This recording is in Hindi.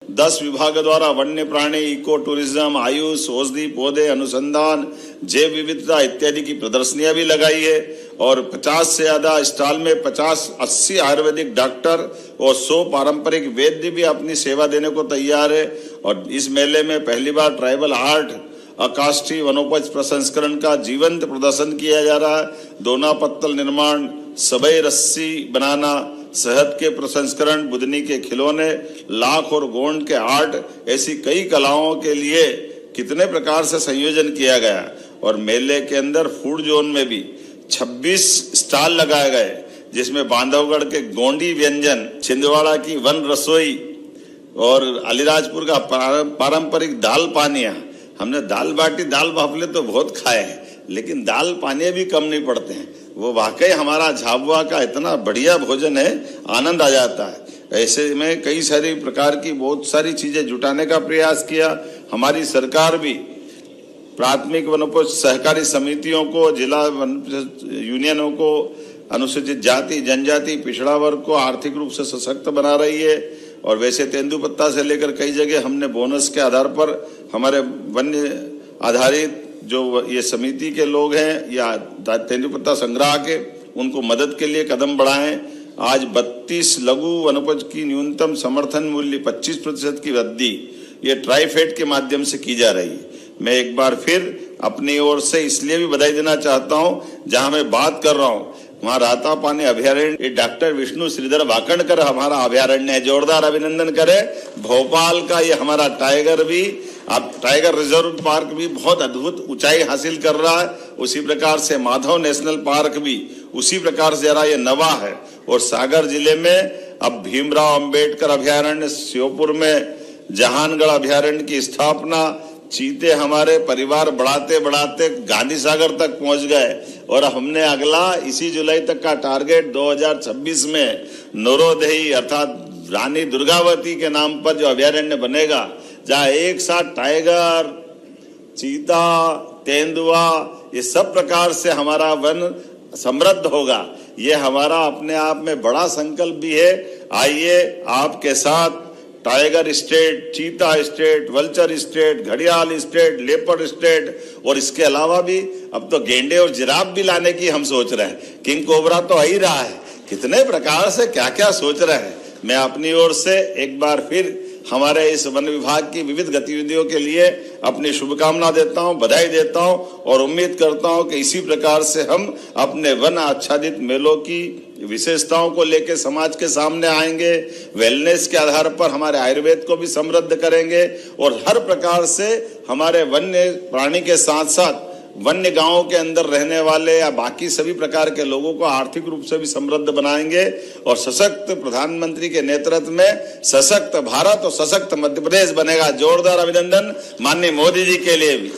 10 विभाग द्वारा वन्य प्राणी, इको टूरिज्म, आयुष, औषधि, पौधे, अनुसंधान, जैव विविधता इत्यादि की प्रदर्शनियां भी लगाई है और 50 से ज्यादा स्टॉल में 50-80 आयुर्वेदिक डॉक्टर और 100 पारंपरिक वैद्य भी अपनी सेवा देने को तैयार है। और इस मेले में पहली बार ट्राइबल आर्ट, अकाष्ठी वनोपज प्रसंस्करण का जीवंत प्रदर्शन किया जा रहा है। दोना पत्तल निर्माण, सबई रस्सी बनाना, शहद के प्रसंस्करण, बुदनी के खिलौने, लाख और गोंड के आर्ट, ऐसी कई कलाओं के लिए कितने प्रकार से संयोजन किया गया। और मेले के अंदर फूड जोन में भी 26 स्टॉल लगाए गए, जिसमें बांधवगढ़ के गोंडी व्यंजन, छिंदवाड़ा की वन रसोई और अलीराजपुर का पारंपरिक दाल पानिया। हमने दाल बाटी, दाल बाफले तो बहुत खाए हैं, लेकिन दाल पानिया भी कम नहीं पड़ते हैं। वो वाकई हमारा झाबुआ का इतना बढ़िया भोजन है, आनंद आ जाता है। ऐसे में कई सारी प्रकार की बहुत सारी चीजें जुटाने का प्रयास किया। हमारी सरकार भी प्राथमिक वनोपज सहकारी समितियों को, जिला यूनियनों को, अनुसूचित जाति जनजाति पिछड़ा वर्ग को आर्थिक रूप से सशक्त बना रही है। और वैसे तेंदुपत्ता से लेकर कई जगह हमने बोनस के आधार पर हमारे वन्य आधारित जो ये समिति के लोग हैं या तेंदुपत्ता संग्रह के, उनको मदद के लिए कदम बढ़ाएं। आज 32 लघु वनोपज की न्यूनतम समर्थन मूल्य 25% की वृद्धि ये ट्राइफेड के माध्यम से की जा रही है। मैं एक बार फिर अपनी ओर से इसलिए भी बधाई देना चाहता हूं, जहां मैं बात कर रहा हूं वहां राता पानी अभयारण्य डॉक्टर विष्णु श्रीधर वाकणकर हमारा अभयारण्य है, जोरदार अभिनंदन करें। भोपाल का ये हमारा टाइगर भी, अब टाइगर रिजर्व पार्क भी बहुत अद्भुत ऊंचाई हासिल कर रहा है। उसी प्रकार से माधव नेशनल पार्क भी उसी प्रकार से जरा ये नवा है। और सागर जिले में अब भीमराव अंबेडकर अभयारण्य, श्योपुर में जहानगढ़ अभयारण्य की स्थापना, चीते हमारे परिवार बढ़ाते बढ़ाते गांधी सागर तक पहुंच गए। और हमने अगला इसी जुलाई तक का टारगेट 2026 में नौरोदही अर्थात रानी दुर्गावती के नाम पर जो अभयारण्य बनेगा, जहाँ एक साथ टाइगर, चीता, तेंदुआ, ये सब प्रकार से हमारा वन समृद्ध होगा। ये हमारा अपने आप में बड़ा संकल्प भी है। आइए आपके साथ टाइगर स्टेट, चीता स्टेट, वल्चर स्टेट, घड़ियाल स्टेट, लेपर्ड स्टेट और इसके अलावा भी अब तो गेंडे और जिराफ भी लाने की हम सोच रहे हैं। किंग कोबरा तो आ ही रहा है, कितने प्रकार से क्या क्या सोच रहे हैं। मैं अपनी ओर से एक बार फिर हमारे इस वन विभाग की विविध गतिविधियों के लिए अपनी शुभकामना देता हूं, बधाई देता हूं और उम्मीद करता हूं कि इसी प्रकार से हम अपने वन आच्छादित मेलों की विशेषताओं को लेकर समाज के सामने आएंगे। वेलनेस के आधार पर हमारे आयुर्वेद को भी समृद्ध करेंगे और हर प्रकार से हमारे वन्य प्राणी के साथ साथ वन्य गांवों के अंदर रहने वाले या बाकी सभी प्रकार के लोगों को आर्थिक रूप से भी समृद्ध बनाएंगे। और सशक्त प्रधानमंत्री के नेतृत्व में सशक्त भारत और सशक्त मध्य प्रदेश बनेगा। जोरदार अभिनंदन माननीय मोदी जी के लिए भी।